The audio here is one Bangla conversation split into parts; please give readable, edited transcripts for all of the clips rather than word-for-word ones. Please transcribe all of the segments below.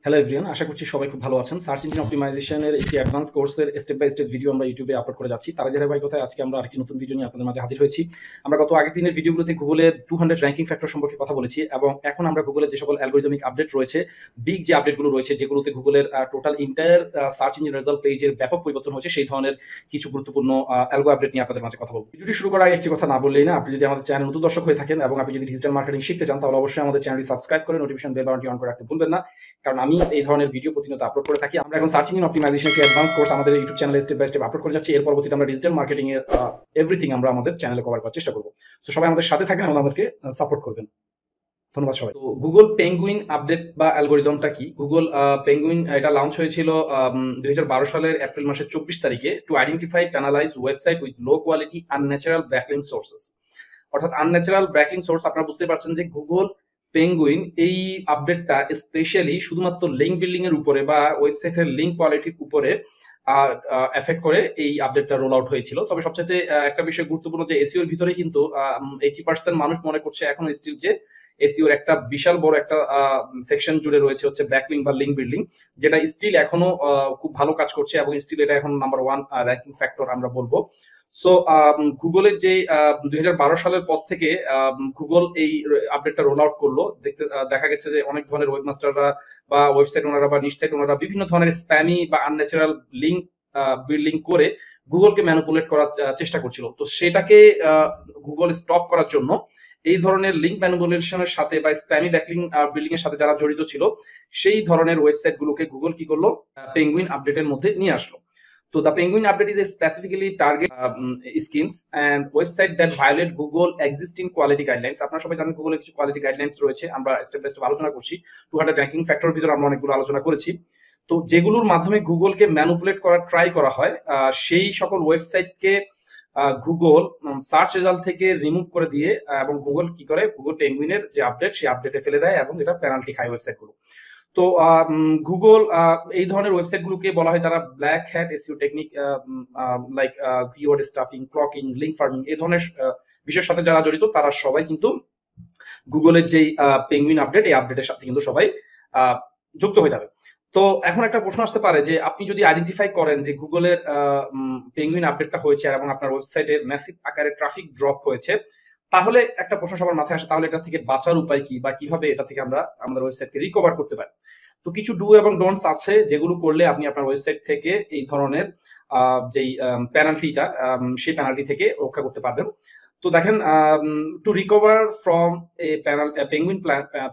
হ্যালো এভরিওয়ান, আশা করছি সবাই খুব ভালো আছেন। সার্চ ইঞ্জিন অপটিমাইজেশনের একটি অ্যাডভান্স কোর্সের স্টেপ বাই স্টেপ ভিডিও আমরা ইউটিউবে আপলোড করে যাচ্ছি। তার ধারাবাহিকতায় আজকে আমরা আরেকটি নতুন ভিডিও নিয়ে আপনাদের মাঝে হাজির হয়েছি। আমরা গত আগের দিনের ভিডিওগুলোতে গুগলের 200 র্যাঙ্কিং ফ্যাক্টর সম্পর্কে কথা বলেছি এবং এখন আমরা গুগলের যে সকল অ্যালগরিদমিক আপডেট রয়েছে, বিগ যে আপডেটগুলো রয়েছে যেগুলোতে গুগলের total entire search engine result পেজের ব্যাপক পরিবর্তন হয়েছে, সেই ধরনের কিছু গুরুত্বপূর্ণ অ্যালগো আপডেট নিয়ে আপনাদের মাঝে কথা বলব। ভিডিওটি শুরু করার আগে একটি কথা না বললেই না, আপনি যদি আমাদের চ্যানেল নতুন দর্শক হয়ে থাকেন এবং আপনি যদি ডিজিটাল মার্কেটিং শিখতে চান তাহলে অবশ্যই আমাদের চ্যানেলটি সাবস্ক্রাইব করে নোটিফিকেশন বেল বাটনটি অন করে রাখতে ভুলবেন না, কারণ আমি এই ধরনের ভিডিও প্রতিনিয়ত আপলোড করে থাকি। আমরা এখন সার্চ ইঞ্জিন অপটিমাইজেশন একটি অ্যাডভান্স কোর্স আমাদের ইউটিউব চ্যানেলে স্টেপ বাই স্টেপ আপলোড করে যাচ্ছি। এর পরবর্তীতে আমরা ডিজিটাল মার্কেটিং এর এভরিথিং আমরা আমাদের চ্যানেলে কভার করার চেষ্টা করব। তো সবাই আমাদের সাথে থাকবেন এবং আমাদেরকে সাপোর্ট করবেন। ধন্যবাদ সবাই। তো গুগল পেঙ্গুইন আপডেট বা অ্যালগরিদমটা কি? গুগল পেঙ্গুইন এটা লঞ্চ হয়েছিল 2012 সালের এপ্রিল মাসের 24 তারিখে to identify penalize website with low quality unnatural backlink sources. অর্থাৎ আনন্যাচারাল ব্যাকলিঙ্ক সোর্স, আপনারা বুঝতে পারছেন যে গুগল পেঙ্গুইন এই আপডেটটা স্পেশালি শুধুমাত্র লিঙ্ক বিল্ডিং এর উপরে বা ওয়েবসাইটের লিঙ্ক কোয়ালিটির উপরে এফেক্ট করে এই আপডেটটা রোল আউট হয়েছিল। তবে সবচেয়ে একটা বিষয় গুরুত্বপূর্ণ যে এসইও এর ভিতরে কিন্তু 80% মানুষ মনে করছে এখনো স্টিল যে এসইওর একটা বিশাল বড় একটা সেকশন জুড়ে রয়েছে হচ্ছে ব্যাকলিঙ্ক বা লিঙ্ক বিল্ডিং, যেটা স্টিল এখনো খুব ভালো কাজ করছে এবং স্টিল এটা এখন নাম্বার 1 র্যাঙ্কিং ফ্যাক্টর আমরা বলবো। সো গুগলের যে 2012 সালের পর থেকে গুগল এই আপডেটটা রোল আউট করলো, দেখা গেছে যে অনেক ধরনের ওয়েবমাস্টাররা বা ওয়েবসাইট ওনারা বা নিচ সাইট ওনারা বিভিন্ন ধরনের স্প্যামি বা আনন্যাচারাল লিঙ্ক বিল্ডিং করে গুগলকে ম্যানিপুলেট করার চেষ্টা করছিল। তো সেটাকে গুগল স্টপ করার জন্য এই ধরনের লিঙ্ক ম্যানিপুলেশনের সাথে বা স্প্যামি ব্যাকলিঙ্ক বিল্ডিং এর সাথে যারা জড়িত ছিল সেই ধরনের ওয়েবসাইট গুলোকে গুগল কি করলো, পেঙ্গুইন আপডেটের মধ্যে নিয়ে আসলো। So the Penguin update is a specifically target schemes and website that violate Google existing quality guidelines. আপনারা সবাই জানেন গুগলের কিছু কোয়ালিটি গাইডলাইন্স রয়েছে, আমরা স্টেপ বাই স্টেপ আলোচনা করছি। 200 র্যাঙ্কিং ফ্যাক্টরের ভিতরে আমরা অনেকগুলো আলোচনা করেছি। তো যেগুলোর মাধ্যমে গুগলকে ম্যানিপুলেট করার ট্রাই করা হয়, সেই সকল ওয়েবসাইটকে গুগল সার্চ রেজাল্ট থেকে রিমুভ করে দিয়ে এবং গুগল কি করে, গুগল পেঙ্গুইনের যে আপডেট সেই আপডেটে ফেলে দেয় এবং এটা পেনাল্টি খায় ওয়েবসাইটগুলো। তো গুগল এই ধরনের ওয়েবসাইটগুলোকে বলা হয় তারা black hat SEO technique, like keyword stuffing, cloaking, link farming, এই ধরনের বিষয়ের সাথে যারা জড়িত তারা সবাই কিন্তু গুগলের যেই পেঙ্গুইন আপডেট এই আপডেটের সাথে কিন্তু সবাই যুক্ত হয়ে যাবে। তো এখন একটা প্রশ্ন আসতে পারে যে আপনি যদি আইডেন্টিফাই করেন যে গুগলের পেঙ্গুইন আপডেটটা হয়েছে এবং আপনার ওয়েবসাইটে ম্যাসিভ আকারে ট্রাফিক ড্রপ হয়েছে, তাহলে একটা প্রশ্ন সবার মাথায় আসে, তাহলে এটা থেকে বাঁচার উপায় কি বা কিভাবে এটা থেকে আমরা আমাদের ওয়েবসাইটকে রিকভার করতে পারি। তো কিছু ডু এবং ডোন্টস আছে যেগুলো করলে আপনি আপনার ওয়েবসাইট থেকে এই ধরনের যেই পেনাল্টিটা সেই পেনাল্টি থেকে রক্ষা করতে পারবেন। তো দেখেন, to recover from a Penguin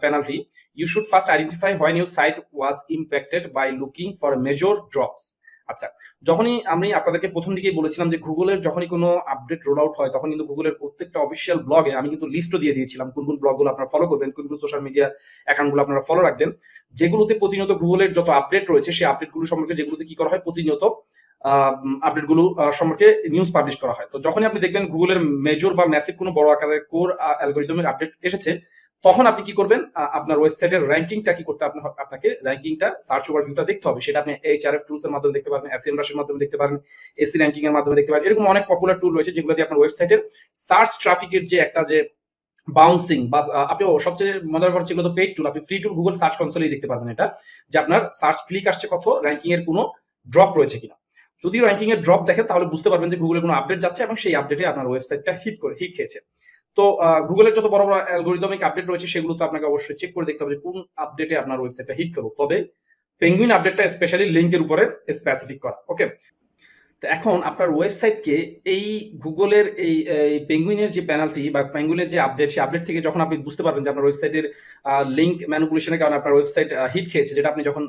penalty you should first identify when your site was impacted by looking for major drops. আচ্ছা, যখনই আমি আপনাদেরকে প্রথম দিকেই বলেছিলাম যে গুগলের যখনই কোনো আপডেট রোল আউট হয় তখন কিন্তু গুগলের প্রত্যেকটা অফিসিয়াল ব্লগে আমি কিন্তু লিস্টও দিয়ে দিয়েছিলাম কোন কোন ব্লগগুলো আপনারা ফলো করবেন, কোন কোন সোশ্যাল মিডিয়া অ্যাকাউন্টগুলো আপনারা ফলো রাখবেন, যেগুলোতে প্রতিনিয়ত গুগলের যত আপডেট রয়েছে সেই আপডেটগুলো সম্পর্কে যেগুলোতে কি করা হয়, প্রতিনিয়ত আপডেটগুলো সম্পর্কে নিউজ পাবলিশ করা হয়। তো যখনই আপনি দেখবেন গুগলের মেজর বা ম্যাসিভ কোনো বড় আকারের কোর অ্যালগরিদমিক আপডেট এসেছে, তখন আপনি কি করবেন, আপনার ওয়েবসাইটের র্যাঙ্কিংটা কি করতে আপনাকে র্যাঙ্কিংটা সার্চ ওভারভিউটা দেখতে হবে। সেটা আপনি এইচআরএফ টুলস এর মাধ্যমে দেখতে পারেন, এসএমরাশ এর মাধ্যমে দেখতে পারেন, এসি র্যাঙ্কিং এর মাধ্যমে দেখতে পারেন। এরকম অনেক পপুলার টুল রয়েছে যেগুলো দিয়ে আপনার ওয়েবসাইটের সার্চ ট্রাফিকের যে একটা যে বাউন্সিং বা আপনি সবচেয়ে মজার ব্যাপার যেগুলো পেইড টুল, আপনি ফ্রি টুল গুগল সার্চ কনসোলেই দেখতে পারবেন এটা, যে আপনার সার্চ ক্লিক আসছে কত, র্যাঙ্কিং এর কোনো ড্রপ রয়েছে কিনা। যদি র্যাঙ্কিং এর ড্রপ দেখেন তাহলে বুঝতে পারবেন যে গুগলের কোনো আপডেট যাচ্ছে এবং সেই আপডেটে আপনার ওয়েবসাইটটা হিট খেয়েছে। তো গুগলের যত বড় বড় অ্যালগরিদমিক আপডেট রয়েছে সেগুলো তো আপনাকে অবশ্যই চেক করে দেখতে হবে যে কোন আপডেটে আপনার ওয়েবসাইটটা হিট করবে। তবে পেঙ্গুইন আপডেটটা স্পেশালি লিঙ্কের উপরে স্পেসিফিক করা। ওকে, তো এখন আপনার ওয়েবসাইটকে এই গুগলের এই পেঙ্গুইনের যে পেনাল্টি বা পেঙ্গুইনের যে আপডেট, সেই আপডেট থেকে যখন আপনি বুঝতে পারবেন যে আপনার ওয়েবসাইটের লিঙ্ক ম্যানিপুলেশনের কারণে আপনার ওয়েবসাইট হিট খেয়েছে, যেটা আপনি যখন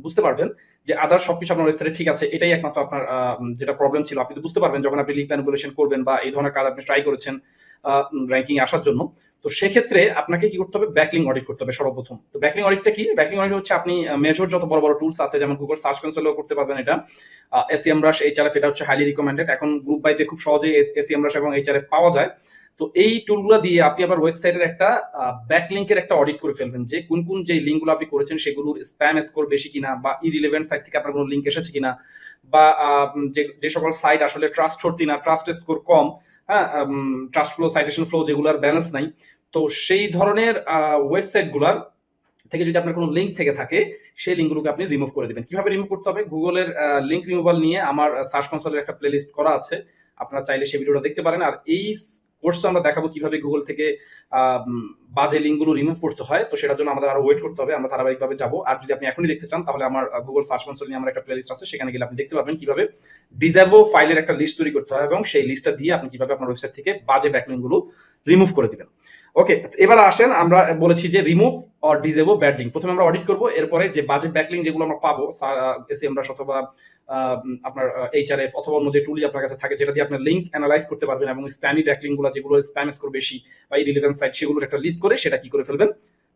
বুঝতে পারবেন যে আদার সবকিছু আপনার ওয়েবসাইটে ঠিক আছে, এটাই একমাত্র আপনার যেটা প্রবলেম ছিল, আপনি তো বুঝতে পারবেন যখন আপনি লিঙ্ক ম্যানিপুলেশন করবেন বা এই ধরনের কাজ আপনি ট্রাই করেছেন র্যাঙ্কিং আসার জন্য। তো সেক্ষেত্রে আপনাকে কি করতে হবে, ব্যাকলিং অডিট করতে হবে সর্বপ্রথম। তো ব্যাকলিং অডিটটা কি? ব্যাকলিং অডিট হচ্ছে আপনি মেজর যত বড় বড় টুলস আছে যেমন গুগল সার্চ কনসোলেও করতে পারবেন এটা, এসইএমরাশ, এইচআরএফ, এটা হচ্ছে হাইলি রিকমেন্ডেড। এখন গ্রুপ বাইতে খুব সহজেই এসইএমরাশ এবং এইচআরএফ পাওয়া যায়। তো এই টুলগুলো দিয়ে আপনি আবার ওয়েবসাইটের একটা ব্যাকলিংকের একটা অডিট করে ফেলবেন যে কোন কোন যে লিঙ্কগুলো আপনি করেছেন সেগুলোর স্প্যাম স্কোর বেশি কিনা বা ইরিলেভেন্ট সাইট থেকে আপনার কোনো লিঙ্ক এসেছে কিনা, বা যে সকল সাইট আসলে ট্রাস্ট হচ্ছে না, ট্রাস্ট স্কোর কম, হ্যাঁ, ট্রাস্ট ফ্লো, সাইটেশন ফ্লো যেগুলোর ব্যালেন্স নাই, তো সেই ধরনের ওয়েবসাইটগুলোর থেকে যদি আপনার কোনো লিঙ্ক থেকে থাকে সেই লিঙ্কগুলোকে আপনি রিমুভ করে দিবেন। কিভাবে রিমুভ করতে হবে? গুগলের লিঙ্ক রিমুভাল নিয়ে আমার সার্চ কনসোলের একটা প্লেলিস্ট করা আছে। আপনারা চাইলে সেই ভিডিওটা দেখতে পারেন। আর এই কোর্সে আমরা দেখাবো কিভাবে গুগল থেকে বাজে লিঙ্কগুলো রিমুভ করতে হয়। তো সেটার জন্য আমাদের আরো ওয়েট করতে হবে। আমরা ধারাবাহিকভাবে যাবো। আর যদি আপনি এখনই দেখতে চান তাহলে আমার গুগল সার্চ কনসোল নিয়ে আমার একটা প্লেলিস্ট আছে। সেখানে গেলে আপনি দেখতে পাবেন কিভাবে ডিসেবল ফাইলের একটা লিস্ট তৈরি করতে হয় এবং সেই লিস্টটা দিয়ে আপনি কিভাবে আপনার ওয়েবসাইট থেকে বাজে ব্যাকলিঙ্কগুলো রিমুভ করে দিবেন। ওকে, এবার আসেন আমরা বলেছি যে remove or disable bad link. প্রথমে আমরা অডিট করব, এরপরে যে বাজে ব্যাকলিঙ্ক যেগুলো আমরা পাবো এসএমরাশ অথবা আপনার এইচআরএফ অথবা অন্য যে টুলই আপনার কাছে থাকে যেটা দিয়ে আপনি লিঙ্ক অ্যানালাইজ করতে পারবেন এবং স্প্যামি ব্যাকলিঙ্কগুলো যেগুলো স্প্যাম স্কোর বেশি বা ইরিলেভেন্ট সাইট সেগুলোর একটা লিস্ট করে সেটা কি করে ফেলবেন,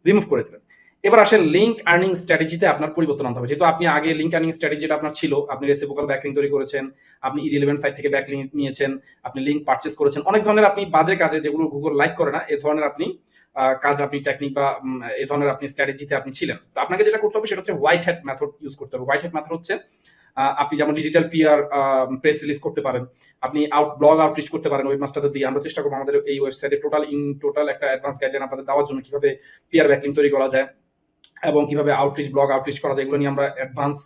রিমুভ করে দেবেন। এবার আসেন লিঙ্ক আর্নিং স্ট্র্যাটেজিতে আপনার পরিবর্তন আনতে হবে। যেহেতু আপনি আগে লিঙ্ক আর্নিং স্ট্র্যাটেজি যেটা আপনার ছিল, আপনি রেসিপ্রোকাল ব্যাকলিঙ্ক তৈরি করেছেন, আপনি ইরিলেভেন্ট সাইট থেকে ব্যাকলিঙ্ক নিয়েছেন, আপনি লিঙ্ক পারচেজ করেছেন, অনেক ধরনের আপনি বাজে কাজে যেগুলো গুগল লাইক করে না এ ধরনের আপনি কাজ আপনি টেকনিক বা এই ধরনের আপনি স্ট্র্যাটেজিতে আপনি ছিলেন। তো আপনাকে যেটা করতে হবে সেটা হচ্ছে হোয়াইট হ্যাট মেথড ইউজ করতে হবে। হোয়াইট হ্যাট মেথড হচ্ছে আপনি যেমন ডিজিটাল পিআর প্রেস রিলিজ করতে পারেন, আপনি ব্লগ আউটরিচ করতে পারেন ওয়েবমাস্টারদের দিয়ে। আমরা চেষ্টা করবো আমাদের এই ওয়েবসাইটে টোটাল একটা অ্যাডভান্স গাইডলাইন আপনাদের দেওয়ার জন্য কিভাবে পিআর ব্যাকলিঙ্ক তৈরি করা যায় এবং কিভাবে ব্লগ আউটরিচ করা যায়, এগুলো নিয়ে আমরা অ্যাডভান্স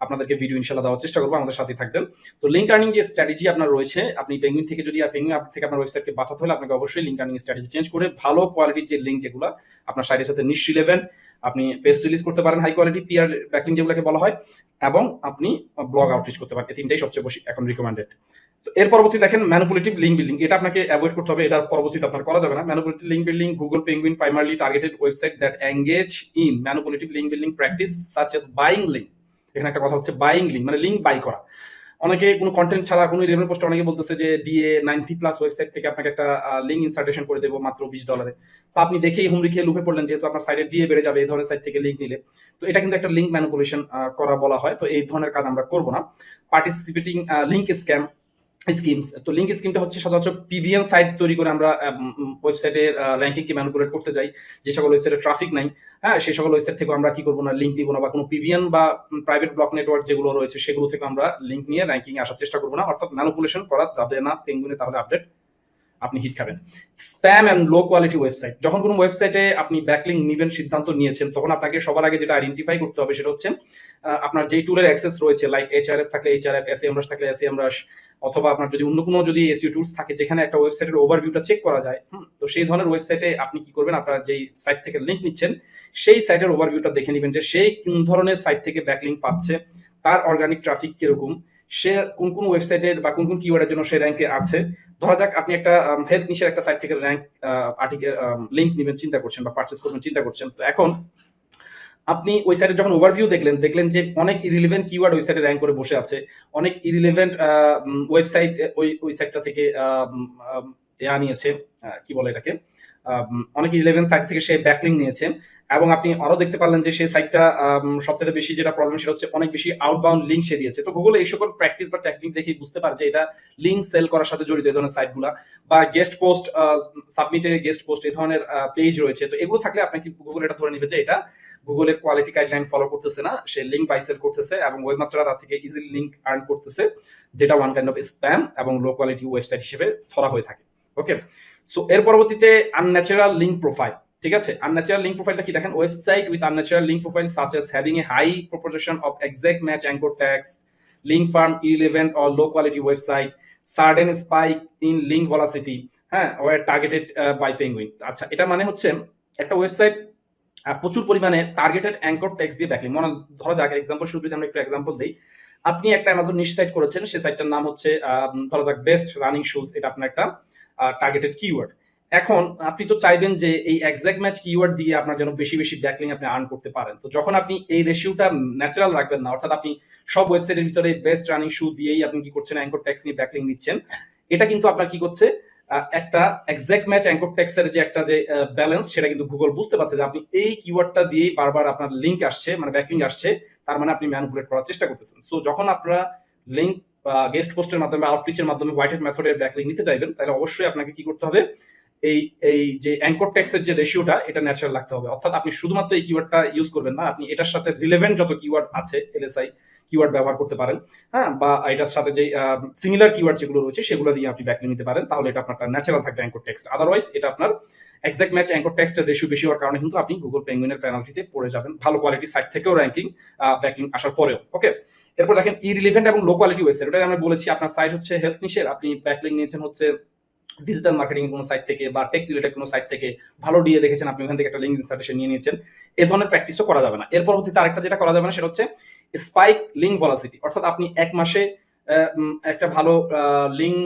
আপনাদেরকে ভিডিও ইনশাআল্লাহ দেওয়ার চেষ্টা করবো। আমাদের সাথে থাকবেন। তো লিঙ্ক আর্নিং যে স্ট্র্যাটেজি আপনার রয়েছে, আপনি পেঙ্গুইন থেকে যদি পেঙ্গুইন অ্যাপ থেকে আপনার ওয়েবসাইটকে বাঁচাতে হলে আপনাকে অবশ্যই লিঙ্ক আর্নিং স্ট্র্যাটেজি চেঞ্জ করে ভালো কোয়ালিটির যে লিঙ্ক যেগুলো আপনার সাইটের সাথে নিশ রিলেভেন্ট, আপনি পেজ রিলিজ করতে পারেন হাই কোয়ালিটি পিআর ব্যাকলিঙ্ক যেগুলোকে বলা হয়, এবং আপনি ব্লগ আউটরিচ করতে পারেন। এই তিনটাই সবচেয়ে বেশি এখন রিকমেন্ডেড। তো এর পরবর্তী দেখেন ম্যানিপুলেটিভ লিঙ্ক বিল্ডিং। এটা আপনাকে অ্যাভয়েড করতে হবে, এটার পরবর্তীতে আপনার করা যাবে না। Manipulative link building, Google penguin প্রাইমারলি targeted website that engage in manipulative link building practice such as buying link. এখানে একটা কথা হচ্ছে বাইং লিঙ্ক, মানে লিঙ্ক বাই করা। অনেকে কোনো কন্টেন্ট ছাড়া কোনো রিভিউ পোস্টে অনেকে বলতেছে যে ডিএ 90+ ওয়েবসাইট থেকে আপনাকে একটা লিঙ্ক ইনসার্টেশন করে দেবো মাত্র $20। তো আপনি দেখেই হুমড়ি খেয়ে লুপে পড়লেন, যেহেতু আপনার সাইডে ডিএ বেড়ে যাবে এই ধরনের সাইট থেকে লিঙ্ক নিলে। তো এটা কিন্তু একটা লিঙ্ক ম্যানিপুলেশন করা বলা হয়। তো এই ধরনের কাজ আমরা করবো না। Participating link scam schemes. তো লিঙ্ক স্কিমটা হচ্ছে সাধারণত পিভিএন সাইট তৈরি করে আমরা ওয়েবসাইটের র্যাঙ্কিংকে ম্যানিপুলেট করতে যাই। যে সকল ওয়েবসাইটে ট্রাফিক নাই, হ্যাঁ, সেই সকল ওয়েবসাইট থেকে আমরা কি করবো না, লিঙ্ক নিব না, বা কোনো পিভিএন বা প্রাইভেট ব্লক নেটওয়ার্ক যেগুলো রয়েছে সেগুলো থেকে আমরা লিঙ্ক নিয়ে র্যাঙ্কিং এ আসার চেষ্টা করবো না। অর্থাৎ ম্যানিপুলেশন করা যাবে না পেঙ্গুইনে, তাহলে আপডেট আপনি হিট খাবেন। Spam and low quality website. যখন কোনো ওয়েবসাইটে আপনি ব্যাকলিঙ্ক নিবেন সিদ্ধান্ত নিয়েছেন, তখন আপনাকে সবার আগে যেটা আইডেন্টিফাই করতে হবে সেটা হচ্ছে আপনার যেই টুলের অ্যাক্সেস রয়েছে, লাইক এইচআরএফ থাকলে এইচআরএফ, এসএমরাশ থাকলে এসএমরাশ, অথবা আপনার যদি অন্য কোনো যদি এসইও টুলস থাকে যেখানে একটা ওয়েবসাইটের ওভারভিউটা চেক করা যায়। তো সেই ধরনের ওয়েবসাইটে আপনি কি করবেন, আপনার যেই সাইট থেকে লিঙ্ক নিচ্ছেন সেই সাইটের ওভারভিউটা দেখে নেবেন যে সেই কোন ধরনের সাইট থেকে ব্যাকলিঙ্ক পাচ্ছে, তার অর্গানিক ট্রাফিক কিরকম, সে কোন কোন ওয়েবসাইটের বা কোন কোন কিওয়ার্ডের জন্য সে র্যাঙ্কে আছে। ধরা যাক আপনি একটা হেলথ নিশের একটা সাইট থেকে র্যাঙ্ক আর্টিকেল লিঙ্ক নেবেন চিন্তা করছেন বা পারচেজ করবেন চিন্তা করছেন। তো এখন আপনি ওই সাইটে যখন ওভারভিউ দেখলেন যে অনেক ইরিলেভেন্ট কিওয়ার্ড ওই সাইটে র্যাঙ্ক করে বসে আছে, অনেক ইরিলেভেন্ট ওয়েবসাইট ওই সাইটটা থেকে নিয়েছে, কি বলে এটাকে, অনেক ইরিলেভেন্ট সাইট থেকে সে ব্যাকলিঙ্ক নিয়েছে। এবং আপনি আরো দেখতে পারলেন যে সেই সাইটটা সবচেয়ে বেশি যেটা প্রবলেম সেটা হচ্ছে অনেক বেশি আউটবাউন্ড লিঙ্ক সে দিয়েছে। তো গুগল এই সকল প্র্যাকটিস বা টেকনিক দেখে বুঝতে পারে যে এটা লিঙ্ক সেল করার সাথে জড়িত এই ধরনের সাইটগুলা, বা গেস্ট পোস্ট সাবমিটে গেস্ট পোস্ট এই ধরনের পেজ রয়েছে। তো এগুলো থাকলে আপনাকে গুগল এটা ধরে নিবে যে এটা গুগলের কোয়ালিটি গাইডলাইন ফলো করতেছে না, সে লিঙ্ক বাই সেল করতেছে এবং ওয়েবমাস্টাররা তার থেকে ইজিলি লিঙ্ক আর্ন করতেছে, যেটা ওয়ান কাইন্ড অফ স্প্যাম এবং লো কোয়ালিটি ওয়েবসাইট হিসেবে ধরা হয়ে থাকে। ওকে, সো এর পরবর্তীতে আনন্যাচারাল লিঙ্ক প্রোফাইল। ঠিক আছে, আনন্যাচারাল লিঙ্ক প্রোফাইলটা কি দেখেন, website with unnatural link profile such as having a high proportion of exact match anchor tags, link farm irrelevant or low quality website, certain spike in link velocity, হ্যাঁ, ওয়ার টার্গেটেড বাই পেঙ্গুইন। আচ্ছা, এটা মানে হচ্ছে একটা ওয়েবসাইট প্রচুর পরিমাণে টার্গেটেড অ্যাঙ্কর ট্যাগস দিয়ে ব্যাকলিঙ্ক, মনে ধরা যাক এক্সাম্পল শুরু যদি আমরা একটু এক্সাম্পল দিই, আপনি একটা অ্যামাজন নিশ সাইট করেছেন, সেই সাইটটার নাম হচ্ছে ধরা যাক বেস্ট রানিং শুজ, এটা আপনার একটা টার্গেটেড কিওয়ার্ড। এখন আপনি তো চাইবেন যে এই এক্সাক্ট ম্যাচ কিওয়ার্ড দিয়ে আপনার যেন বেশি বেশি ব্যাকলিঙ্ক আপনি আর্ন করতে পারেন। তো যখন আপনি এই রেশিওটা ন্যাচারাল রাখবেন না, অর্থাৎ আপনি সব ওয়েবসাইটের ভিতরে বেস্ট রানিং শু দিয়েই আপনি কি করছেন, অ্যাঙ্কর ট্যাগস নিয়ে ব্যাকলিঙ্ক নিচ্ছেন, এটা কিন্তু আপনার কি করছে, একটা এক্সাক্ট ম্যাচ অ্যাঙ্কর ট্যাগসের যে একটা যে ব্যালেন্স, সেটা কিন্তু গুগল বুঝতে পারছে যে আপনি এই কিওয়ার্ডটা দিয়েই বারবার আপনার লিঙ্ক আসছে, মানে ব্যাকলিঙ্ক আসছে, তার মানে আপনি ম্যানিপুলেট করার চেষ্টা করতেছেন। সো যখন আপনারা লিঙ্ক গেস্ট পোস্টের মাধ্যমে আউটরিচের মাধ্যমে হোয়াইট হ্যাট মেথডের ব্যাকলিঙ্ক নিতে চাইবেন, তাহলে অবশ্যই আপনাকে কি করতে হবে, এই এই যে অ্যাঙ্কর টেক্সটের যে রেশিওটা এটা ন্যাচারাল লাগতে হবে। অর্থাৎ আপনি শুধুমাত্র এই কিওয়ার্ডটা ইউজ করবেন না, আপনি এটার সাথে রিলেভেন্ট যত কিওয়ার্ড আছে এলএসআই কিওয়ার্ড ব্যবহার করতে পারেন, হ্যাঁ, বা এটার সাথে যে সিমিলার কিওয়ার্ড যেগুলো রয়েছে সেগুলো দিয়ে আপনি ব্যাকলিংক নিতে পারেন, তাহলে এটা আপনার ন্যাচারাল থাকবে অ্যাঙ্কর টেক্সট। আদারওয়াইজ এটা আপনার এক্সাক্ট ম্যাচ অ্যাঙ্কর টেক্সটের রেশিও বেশি হওয়ার কারণে কিন্তু আপনি গুগল পেঙ্গুইনের পেনাল্টিতে পড়ে যাবেন ভালো কোয়ালিটি সাইট থেকেও র্যাঙ্কিং ব্যাকলিংক আসার পরেও। ওকে, এরপর দেখেন ইরিলেভেন্ট এবং লো কোয়ালিটি ওয়েবসাইট। ওটা আমরা বলেছি আপনার সাইট হচ্ছে হেলথ নিশের, আপনি ব্যাকলিংক নিয়েছেন হচ্ছে ডিজিটাল মার্কেটিং এর কোনো সাইট থেকে বা টেক রিলেটেড কোনো সাইট থেকে, ভালো ডিএ দেখেছেন আপনি ওখান থেকে একটা লিঙ্ক ইনসার্টেশন নিয়ে নিয়েছেন, এই ধরনের প্র্যাকটিসও করা যাবে না। এর পরবর্তীতে আরেকটা যেটা করা যাবে না সেটা হচ্ছে স্পাইক লিঙ্ক ভেলোসিটি। অর্থাৎ আপনি এক মাসে একটা ভালো লিঙ্ক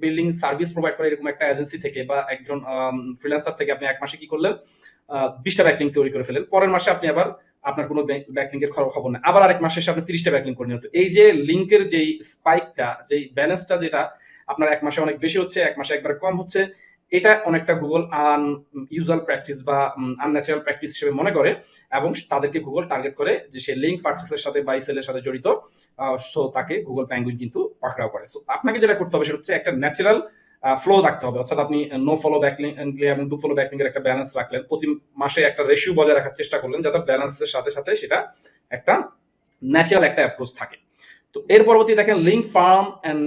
বিল্ডিং সার্ভিস প্রোভাইড করে এরকম একটা এজেন্সি থেকে বা একজন ফ্রিল্যান্সার থেকে আপনি এক মাসে কি করলেন, 20টা ব্যাকলিঙ্ক তৈরি করে ফেলেন, পরের মাসে আপনি আবার আপনার কোনো ব্যাকলিঙ্কের খবর নেই, আবার আরেক মাসে আপনি 30টা ব্যাকলিঙ্ক করে নিন। তো এই যে লিঙ্কের যেই স্পাইকটা, যেই ব্যালেন্সটা যেটা আপনার এক মাসে অনেক বেশি হচ্ছে, এক মাসে একবার কম হচ্ছে, এটা অনেকটা গুগল ইউজুয়াল প্র্যাকটিস বা আনন্যাচারাল প্র্যাকটিস হিসেবে মনে করে এবং তাদেরকে গুগল টার্গেট করে যে সে লিঙ্ক পারচেসের সাথে বাই সেলের সাথে জড়িত, সো তাকে গুগল পেঙ্গুইন কিন্তু পাকড়াও করে। সো আপনাকে যেটা করতে হবে সেটা হচ্ছে একটা ন্যাচারাল ফ্লো রাখতে হবে। অর্থাৎ আপনি নো ফলো ব্যাকলিঙ্ক এবং ডু ফলো ব্যাকলিঙ্কের একটা ব্যালেন্স রাখলেন, প্রতি মাসে একটা রেশিও বজায় রাখার চেষ্টা করলেন যাতে ব্যালেন্সের সাথে সাথে সেটা একটা ন্যাচারাল একটা অ্যাপ্রোচ থাকে। তো এর পরবর্তী দেখেন লিঙ্ক ফার্ম এন্ড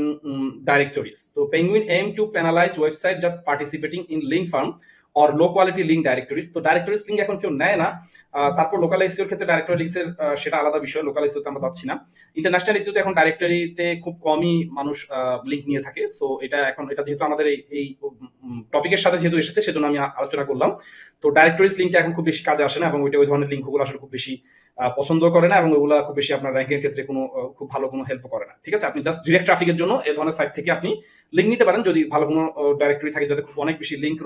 ডাইরেক্টরিজ। তো Penguin aim to penalize website that participating in link farm or low quality link directories. তো ডাইরেক্টরিজ লিঙ্ক এখন কেউ নেয় না, তারপর লোকাল এসইওর ক্ষেত্রে ডাইরেক্টরি লিঙ্কসের সেটা আলাদা বিষয়, লোকাল এসইওতে আমরা যাচ্ছি না। ইন্টারন্যাশনাল এসইওতে এখন ডাইরেক্টরিতে খুব কমই মানুষ লিঙ্ক নিয়ে থাকে। সো এটা এখন এটা যেহেতু আমাদের এই টপিকের সাথে যেহেতু এসেছে সেজন্য আমি আলোচনা করলাম। তো ডাইরেক্টরিজ লিঙ্কটা এখন খুব বেশি কাজে আসে না এবং ওইটা ওই ধরনের লিঙ্কগুলো আসলে খুব বেশি পছন্দ করে না এবং ওগুলা খুব বেশি আপনার র্যাঙ্কের ক্ষেত্রে কোনো খুব ভালো কোনো হেল্প করে না। ঠিক আছে, আপনি জাস্ট ডিরেক্ট ট্রাফিকের জন্য এই ধরনের সাইট থেকে আপনি লিঙ্ক নিতে পারেন যদি ভালো কোনো ডাইরেক্টরি থাকে যাতে খুব অনেক বেশি লিঙ্ক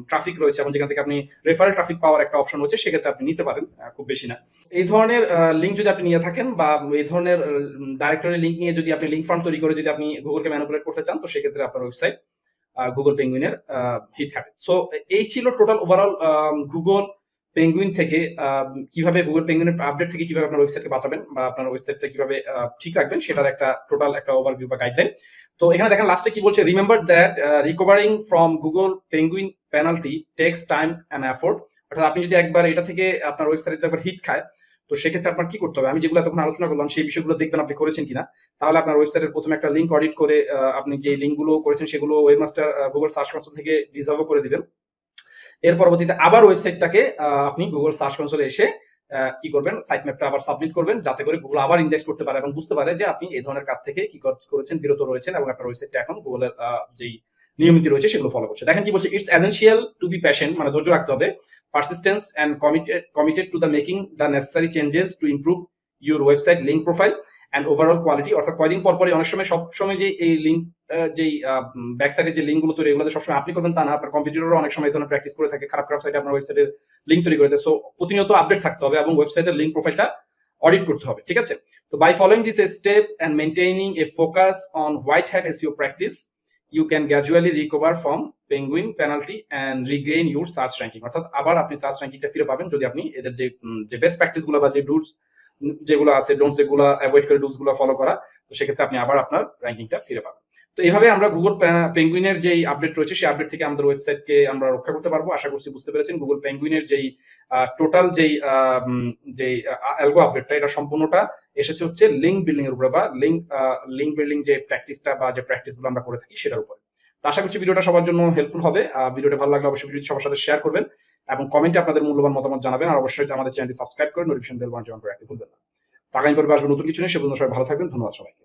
ট্রাফিক রয়েছে এবং যেখান থেকে আপনি রেফারেল ট্রাফিক পাওয়ার একটা অপশন রয়েছে, সেক্ষেত্রে আপনি নিতে পারেন, খুব বেশি না। এই ধরনের লিঙ্ক যদি আপনি নিয়ে থাকেন বা এই ধরনের ডাইরেক্টরি লিঙ্ক নিয়ে যদি আপনি লিঙ্ক ফার্ম তৈরি করে যদি আপনি গুগলকে ম্যানিপুলেট করতে চান, তো সেক্ষেত্রে আপনার ওয়েবসাইট গুগল পেঙ্গুইনের হিট খাবে। সো এই ছিল টোটাল ওভারঅল গুগল পেঙ্গুইন থেকে কিভাবে গুগল পেঙ্গুইনের আপডেট থেকে কিভাবে আপনার ওয়েবসাইটকে বাঁচাবেন বা আপনার ওয়েবসাইটটা কিভাবে ঠিক রাখবেন সেটার একটা টোটাল একটা ওভারভিউ বা গাইডলাইন। তো এখানে দেখেন লাস্টে কি বলছে, remember that recovering from Google penguin penalty takes time and effort. অর্থাৎ আপনি যদি একবার এটা থেকে আপনার ওয়েবসাইটে একবার হিট খায়, তো সেক্ষেত্রে আপনার কি করতে হবে, আমি যেগুলো তখন আলোচনা করলাম সেই বিষয়গুলো দেখবেন আপনি করেছেন কিনা। তাহলে আপনার ওয়েবসাইটের প্রথমে একটা লিঙ্ক অডিট করে আপনি যে লিঙ্কগুলো করেছেন সেগুলো ওয়েবমাস্টার গুগল সার্চ কনসোল থেকে ডিসঅ্যাভেল করে দিবেন। এর পরবর্তীতে আবার ওয়েবসাইটটাকে আপনি গুগল সার্চ কনসোলে এসে কি করবেন, সাইট ম্যাপটা আবার সাবমিট করবেন যাতে করে গুগল আবার ইন্ডেক্স করতে পারে এবং বুঝতে পারে যে আপনি এই ধরনের কাজ থেকে কি করেছেন, বিরত রয়েছেন এবং আপনার ওয়েবসাইটটা এখন গুগলের যেই নিয়মিত রয়েছে সেগুলো ফলো করছে। দেখেন কি বলছে, it's essential to be patient, মানে ধৈর্য রাখতে হবে, persistence and committed to the making the necessary changes to improve your website link profile and overall quality. অর্থাৎ কয়দিন পর পরে অনেক সময় সবসময় যে এই লিঙ্ক যেই ব্যাকসাইডে যে লিঙ্কগুলো তৈরি এগুলো সবসময় আপনি করবেন তা না, আপনার কম্পিটিটরও অনেক সময় এই ধরনের প্র্যাকটিস করে থাকে, খারাপ খারাপ সাইটে আপনার ওয়েবসাইটের লিঙ্ক তৈরি করে দেয়। সো প্রতিনিয়ত আপডেট থাকতে হবে এবং ওয়েবসাইটের লিঙ্ক প্রোফাইলটা অডিট করতে হবে। ঠিক আছে, তো by following this step and maintaining a focus on white hat SEO practice you can gradually recover from penguin penalty and regain your search ranking। অর্থাৎ আবার আপনি সার্চ র্যাঙ্কিংটা ফিরে পাবেন যদি আপনি এদের যে বেস্ট প্র্যাকটিস গুলো বা যে ডুটস যেগুলো আছে, ডোন্টস যেগুলো অ্যাভয়েড করে ডুটস গুলো ফলো করা, তো সেক্ষেত্রে আপনি আবার আপনার র্যাঙ্কিংটা ফিরে পাবেন। তো এইভাবে আমরা গুগল পেঙ্গুইনের যেই আপডেট রয়েছে সেই আপডেট থেকে আমাদের ওয়েবসাইটকে আমরা রক্ষা করতে পারবো। আশা করছি বুঝতে পেরেছেন গুগল পেঙ্গুইনের যেই টোটাল যেই অ্যালগো আপডেটটা এটা সম্পূর্ণটা এসেছে হচ্ছে লিঙ্ক বিল্ডিং এর উপরে বা লিঙ্ক বিল্ডিং যে প্র্যাকটিসটা বা যে প্র্যাকটিসগুলো আমরা করে থাকি সেটার উপরে। তো আশা করছি ভিডিওটা সবার জন্য হেল্পফুল হবে। ভিডিওটা ভালো লাগলে অবশ্যই ভিডিওটি সবার সাথে শেয়ার করবেন এবং কমেন্টে আপনাদের মূল্যবান মতামত জানাবেন আর অবশ্যই আমাদের চ্যানেলটি সাবস্ক্রাইব করে নোটিফিকেশন বেল বাটনটি অন করে রাখতে ভুলবেন না। আগামী পর্বে আসবে নতুন কিছু নিয়ে, সে পর্যন্ত সবাই ভালো থাকবেন। ধন্যবাদ সবাইকে।